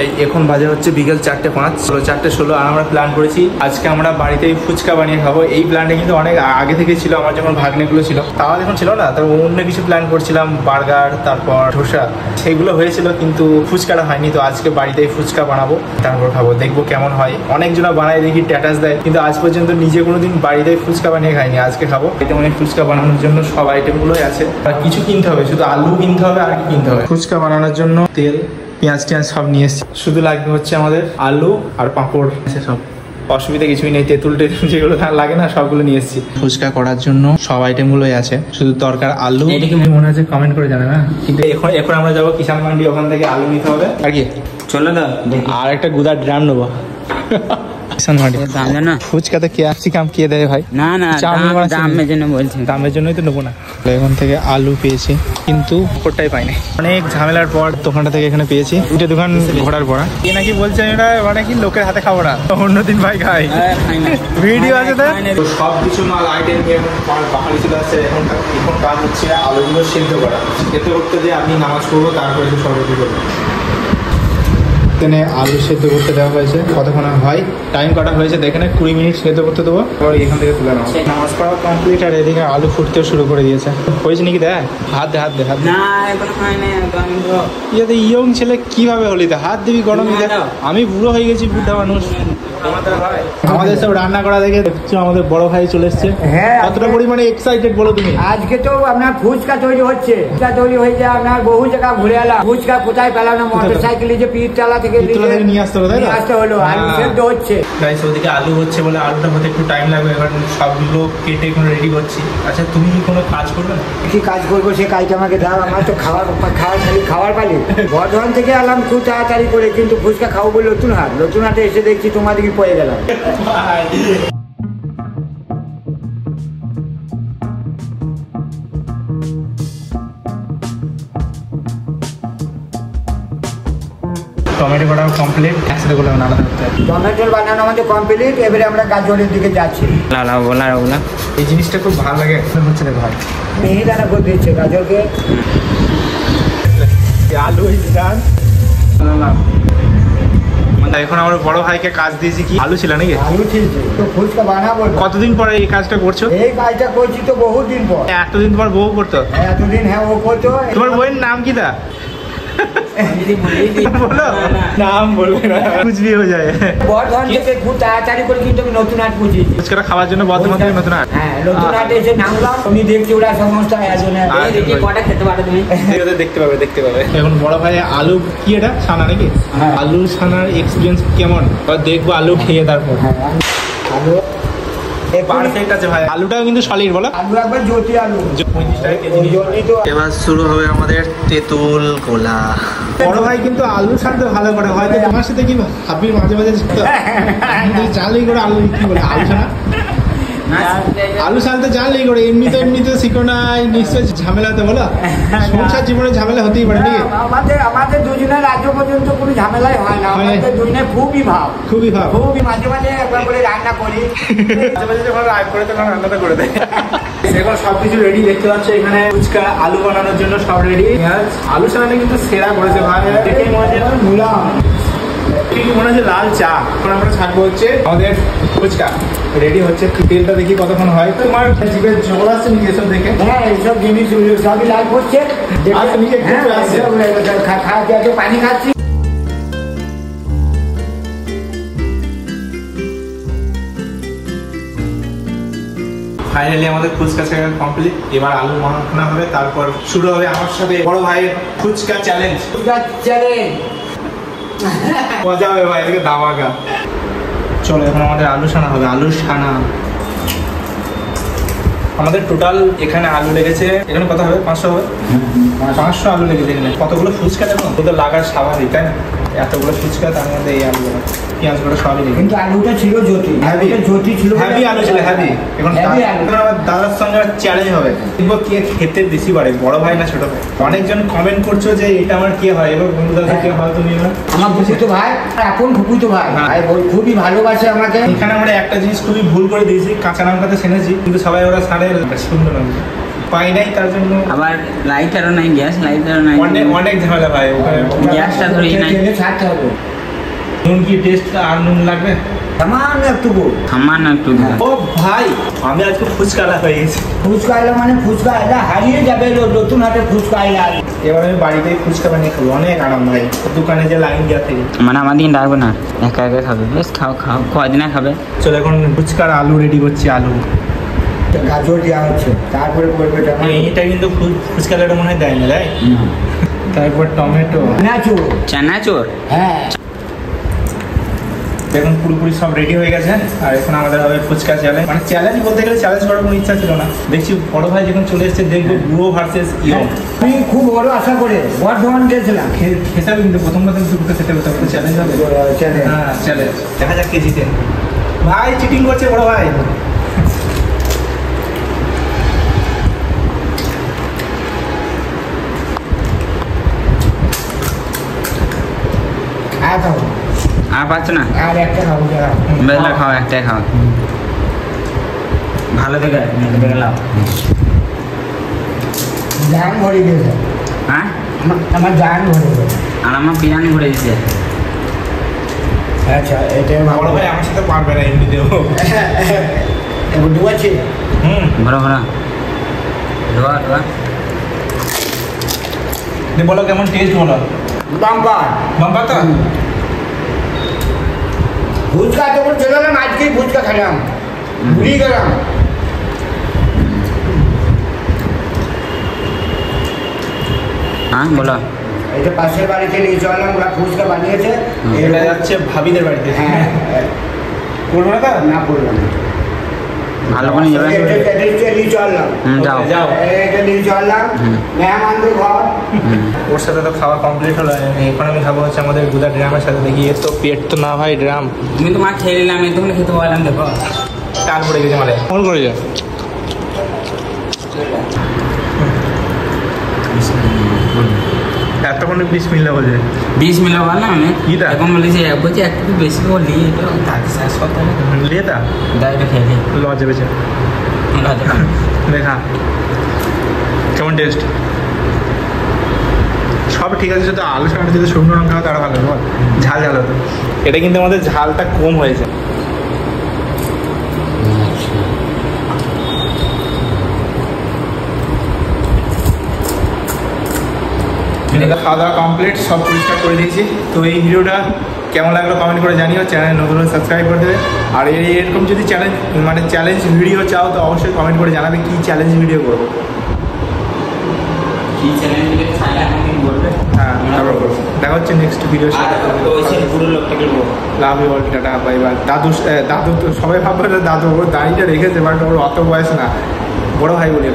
এই এখন বাজে হচ্ছে বিকেল 4:05, 4:16। আর আমরা প্ল্যান করেছি আজকে আমরা বাড়িতেই ফুচকা বানিয়ে খাবো। এই প্ল্যানটা কিন্তু অনেক আগে থেকে ছিল, আমার যখন ভাগ্নেগুলো ছিল তাও এখন ছিল না, তারপর অন্য কিছু প্ল্যান করছিলাম, বার্গার তারপর ধোসা সেইগুলো হয়েছিল, কিন্তু ফুচকাটা হয়নি। তো আজকে বাড়িতেই ফুচকা বানাবো, তারপর খাবো, দেখবো কেমন হয়। অনেকজনা বানায় দেখি, স্ট্যাটাস দেয়, কিন্তু আজ পর্যন্ত নিজে কোনোদিন বাড়িতেই ফুচকা বানিয়ে খাইনি। আজকে খাবো। এটা মানে ফুচকা বানানোর জন্য সব আইটেমগুলোই আছে, আর কিছু কিনতে হবে, শুধু আলু কিনতে হবে আর কি কিনতে হবে। ফুচকা বানানোর জন্য তেল পেঁয়াজ টিয়াজ সব নিয়ে এসেছি, শুধু লাগবে হচ্ছে আমাদের আলু আর পাঁপড়, সব অসুবিধা কিছুই নেই। তেঁতুল টেতুল যেগুলো লাগে না সবগুলো নিয়ে এসেছি। ফুচকা করার জন্য সব আইটেমগুলোই আছে, শুধু দরকার আলু। এটাকে মনে হচ্ছে কমেন্ট করে জানে না, কিন্তু এখন আমরা যাবো কিষান মান্ডি, ওখান থেকে আলু নিতে হবে আর কি। চলে না, আর একটা গুদার ড্রাম নেবো। ফুচকাতে ক্যাপসিকাম কে দেয় ভাই? না না, দামের জন্য বলছি, দামের জন্যই তো নেবো না। এখান থেকে আলু পেয়েছি, কিন্তু ওটাই পাইনি। অনেক ঝামেলার পর দোকানটা থেকে এখানে পেয়েছি। দুটো দোকান ঘোরার পর এ নাকি বলছে এটা মানে কি লোকের হাতে খাবো না, অন্যদিন ভাই খাই। ভিডিও আছে তো সব কিছু মাল আইটেম বাহারি চলে আসছে। এখন কাজ হচ্ছে আলুগুলো সেদ্ধ করা। সেদ্ধ করতে দিয়ে আমি নামাজ পড়বো, তারপরে সরবতি করবো। এখানে আলু সেদ্ধ করতে দেওয়া হয়েছে, কতক্ষণ হয় টাইম কাটা হয়েছে দেখে 20 মিনিট সেদ্ধ করতে দেবো, তারপর এখান থেকে তুলে নেওয়া। নামাজ পড়া কমপ্লিট, আর এদিকে আলু ফুটতেও শুরু করে দিয়েছে। হয়েছে নাকি দেখ, হাত দে হাত দে হাত দে। ইয়ে ইয়ং ছেলে কিভাবে হলি, হাত দিবি গরমে। আমি বুড়ো হয়ে গেছি, বুদ্ধা মানুষ। আমাদের সব রান্না করা দেখে আমাদের বড় ভাই চলে এসছে। হ্যাঁ, কতটা পরিমাণে এক্সাইটেড বলো তুমি? আজকে তো আপনার ফুচকা তৈরি হচ্ছে, ফুচকা তৈরি হয়েছে আপনার বহু জায়গা ঘুরে এলাম। ফুচকা কোথায় পেলাম না, মোটরসাইকেলে যে পীরতলা থেকে নিয়ে আসতে হলো, তাই না? আসতে হলো, আলু সেদ্ধ হচ্ছে। গাইস ওদিকে আলু হচ্ছে বলে আলুটা হতে একটু টাইম লাগবে, এবার সবগুলো কেটে এখন রেডি করছি। আচ্ছা তুমি কি কোনো কাজ করবে না? কি কাজ করবো, সে কাজটা আমাকে দাও। আমার তো খাওয়ার পালি। বর্ধমান থেকে এলাম খুব তাড়াতাড়ি করে, কিন্তু ফুচকা খাবো বলে নতুন হাটে এসে দেখছি তোমাদেরকে পড়ে গেলাম। টমেটো বানানো কমপ্লিট, একসাথে করে বানানো হচ্ছে। টমেটোর বানানো আমাদের কমপ্লিট, এবারে আমরা গাজরের দিকে যাচ্ছি। এই জিনিসটা খুব ভালো লাগে হচ্ছে রে ভাই, মিহিদানা করে দিচ্ছে গাজরকে। আলু এখন আমরা বড় ভাইকে কাজ দিয়েছি, কি আলু ছিল নাকি? আলু ছিল তো ফুচকা বানাবো। কতদিন পরে এই কাজটা করছো? এই কাজটা করছি তো বহুদিন পর। এতদিন তোমার বউ করতো? এতদিন হ্যাঁ ও করতো। তোমার বউয়ের নাম কি দা? বলো নাম, বলবে না কুচবি হয়ে যায়। বর্ধমান থেকে খুব তাড়াতাড়ি করে কিন্তু আমি নতুন হাট বুঝি ফুচকাটা খাওয়ার জন্য বর্ধমান থেকে নতুন হাট। হ্যাঁ, নতুন হাটে এসে নামলাম। তুমি দেখছি ওরা সমস্ত কটা খেতে পারো তুমি, দেখতে পাবে। এখন বড় ভাই আলু কি এটা ছানা নাকি? আলু ছানার এক্সপিরিয়েন্স কেমন দেখবো, আলু খেয়ে তারপর। আলু পারফেক্ট আছে ভাই, আলুটাও কিন্তু সলিড। বলো আলু একবার জ্যোতি আলু 35 টাকা কেজি। এবার শুরু হবে আমাদের তেঁতুল গোলা। বড় ভাই কিন্তু আলু ছাড়তে ভালো করে, হয়তো তোমার সাথে কি হাবির মাঝে চালই করে আলু কি বলে আলু ছাড়া, আলু ছাড়তে জানলেই করে। এমনিতে শিখো নাই নিশ্চয় ঝামেলা তো। বলো সংসার জীবনে ঝামেলা হতেই পারে নাকি? আমাদের দুজনের আজ পর্যন্ত কোনো ঝামেলাই হয় না। আমাদের দুজনে খুবই ভাব। মাঝে মাঝে একবার করে রান্না করি, যখন রাগ করে তখন রান্নাটা করে দেয়। এখন সবকিছু রেডি দেখতে পাচ্ছ। এখানে ফুচকা আলু বানানোর জন্য সব রেডি। আলু ছাড়াটা কিন্তু সেরা করেছে ভাই, দেখেই মনে হচ্ছে মুলাম, ঠিক মনে হচ্ছে লাল চা। এখন আমরা ছাড়বো হচ্ছে আমাদের ফুচকা রেডি হচ্ছে। তেলটা দেখি কতক্ষণ হয়। তোমার জিভে জল আসছে নাকি এসব দেখে? হ্যাঁ, এইসব জিনিস সবই লাল করছে। পানি খাচ্ছি। ফাইনালি আমাদের ফুচকা ছেড়ে কমপ্লিট। এবার আলু বানানো হবে, তারপর শুরু হবে আমার সাথে বড় ভাইয়ের ফুচকা চ্যালেঞ্জ। মজা হবে ভাই, এদিকে দামাকা। চলো এখন আমাদের আলু ছানা হবে। আলু ছানা আমাদের টোটাল এখানে আলু লেগেছে, এখানে কত হবে? 500 হবে। 500 আলু লেগেছে এখানে। কতগুলো ফুচকা দেবো, তো লাগার স্বাভাবিক তাই না? এতগুলো ফুচকা, তার মধ্যে এই আলু পেঁয়াজগুলো সবই লেগে। কিন্তু আলুটা ছিল জ্যোতি, জ্যোতি ছিল, হ্যাভি আলু ছিল, হ্যাভি। এখন আমার দাদার সঙ্গে চ্যালেঞ্জ হবে, দেখবো কে খেতে বেশি পারে, বড় ভাই না ছোট ভাই। অনেকজন কমেন্ট করছো যে এটা আমার কে হয়, এবার বন্ধুদের কে হয় তুমি? আমার ফুফুতো ভাই, এখন ফুফুতো ভাই, খুবই ভালোবাসে আমাকে। এখানে আমরা একটা জিনিস খুবই ভুল করে দিয়েছি, কাঁচা লঙ্কাতে ছেনেছি, কিন্তু সবাই ওরা ছাড়ে সুন্দর লঙ্কা। পাই নাই তার জন্য আবার লাইটারও নাই, গ্যাস লাইটারও নাই, অনেক ঝামেলা ভাই ওখানে। গ্যাসটা ধরেই নাই। ছাড়তে হবে। নুন কি টেস্ট আর নুন লাগবে? সামান্য একটুকু। সামান্য একটু দিলাম। ও ভাই আমি আজকে ফুচকালা হয়ে গেছি। ফুচকা এলা মানে ফুচকা এলা হারিয়ে যাবে, নতুন হাটে ফুচকা এলা। এবার আমি বাড়িতেই ফুচকা বানিয়ে খাবো, অনেক আরাম ভাই দোকানে যে লাইন দেওয়া থেকে। মানে আমাদের ডাকবে না, একা একা খাবে, বেশ খাও খাও, কদিনে খাবে। চলো এখন ফুচকার আলু রেডি করছি। আলু গাজর দেওয়া হচ্ছে, তারপরে করবে এইটা কিন্তু ফুচকালাটা মনে হয় দেয় না, দেয়? তারপর টমেটো, নাচুর। চানাচুর। হ্যাঁ এখন পুরোপুরি সব রেডি হয়ে গেছে। আর এখন আমাদের হবে ফুচকা চ্যালেঞ্জ। মানে চ্যালেঞ্জ বলতে গেলে চ্যালেঞ্জ করার কোনো ইচ্ছা ছিল না। দেখছি বড় ভাই যখন চলে এসেছে দেখবো বুড়ো ভার্সেস ইয়ং। আমি খুব বড় আশা করে বর্ধমান গেছিলাম। খেতে হবে কিন্তু প্রথম দুটো খেতে হবে, তখন চ্যালেঞ্জ হবে। হ্যাঁ চ্যালেঞ্জ, দেখা যাক কে জিতে। ভাই চিটিং করছে বড় ভাই। আর পাচ্ছ না? আর একটা খাবো। বেলা খাও, একটাই খাও, ভালো দেখে লাও। জান ভরে গেছে। হ্যাঁ আমার জান ভরে গেছে। আর আমার বিরিয়ানি ঘুরে দিচ্ছে। আচ্ছা এটা বড় ভাই আমার সাথে পারবে না এমনিতেও। বুঝতে পারছি। ভরা ভরা ধোয়া ধোয়া। বলো কেমন টেস্ট বলো। বাম্পার বাম্পা তো ফুচকা তখন চলে গেলাম, আজকেই ফুচকা খেলাম, ভুলিয়ে গেলাম। হ্যাঁ বলো। এটা পাশের বাড়িতে নিয়ে চললাম, ওরা ফুচকা বানিয়েছে। এটা যাচ্ছে ভাবিদের বাড়িতে। হ্যাঁ করবো না তো? না করলাম ভালো করে যাবে। এটা নিয়ে চললাম। যাও যাও। এটা নিয়ে চললাম মেহমানদের ঘর। ওর সাথে তো খাওয়া কমপ্লিট হলো। এখন আমি খাবো হচ্ছে আমাদের গুদা ড্রামের সাথে। দেখি এর তো পেট তো না ভাই ড্রাম। তুমি তো মা খেয়ে নিলাম, আমি তখন খেতে পারলাম। দেখো টান পড়ে গেছে মানে ফোন করে যা। এতক্ষণ বিসমিল্লাহ বলছে। 20 মিনিট বললাম আমি। কিটা? এখন বলেছি বলছি একটু বেশি বলি, তাকে শেষ করতে হবে। লিয়েতা দাইটা খেয়ে নি। লজে বেছে দেখা কেমন টেস্ট। সব ঠিক আছে, শুধু আলু সামনে যদি শুকনো লঙ্কা হয় তারা ভালো হবে, ঝাল ঝাল হতো। এটা কিন্তু আমাদের ঝালটা কম হয়েছে। খাওয়া দাওয়া কমপ্লিট, সব পরিষ্কার করে দিয়েছি। তো এই ভিডিওটা কেমন লাগলো কমেন্ট করে জানিও। চ্যানেল নতুন হলে সাবস্ক্রাইব করে দেবে। আর এরকম যদি চ্যালেঞ্জ ভিডিও চাও তো অবশ্যই কমেন্ট করে জানাবে কি চ্যালেঞ্জ ভিডিও করবো। কি চ্যানেল দিলে ছায়া আমাকে বলবে। হ্যাঁ তারপর করবো। দেখা হচ্ছে নেক্সট ভিডিও। তো ওই সেই পুরো লোকটাকে বলবো। লাভ ইউ অল, টাটা বাই বাই। দাদু তো সবাই ভাববে দাদু, ওর দাড়িটা রেখেছে, বাট ওর অত বয়স না, বড় ভাই বলে।